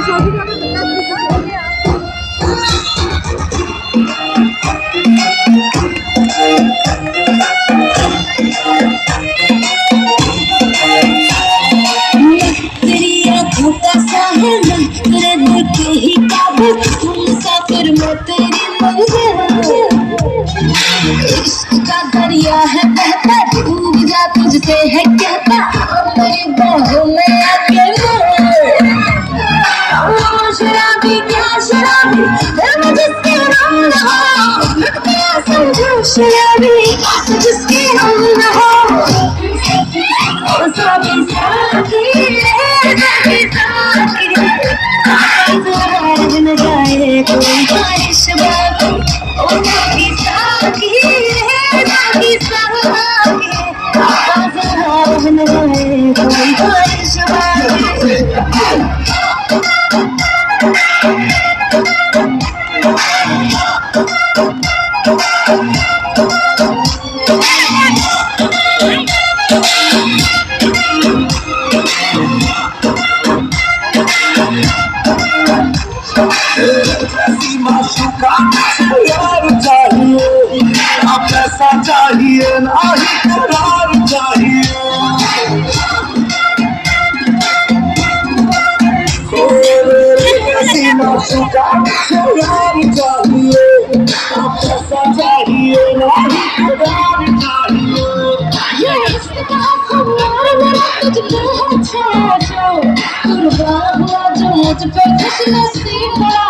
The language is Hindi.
इश्क का दरिया है बहता, डूब जा तुझसे है कहता, मेरी बाहों में आके शराबी क्या शराबी, मैं जिसके नाम रहा समझो शराबी, जिसके नाम रहा साकी साकी साकी साकी न जाए कोई ख्वाहिश बाकी, ओ साकी साकी साकी साकी न जाए कोई ख्वाहिश बाकी। प्यार चाहिए, अब पैसा चाहिए ना ही करार चाहिए। ऐसी माशूका प्यार चाहिए, अब पैसा चाहिए ना ही करार चाहिए। ये इश्क का खुमार मेरा तुझ पे है छाछो, कुर्बान हुआ जो मुझ पे खुश नसीब बड़ा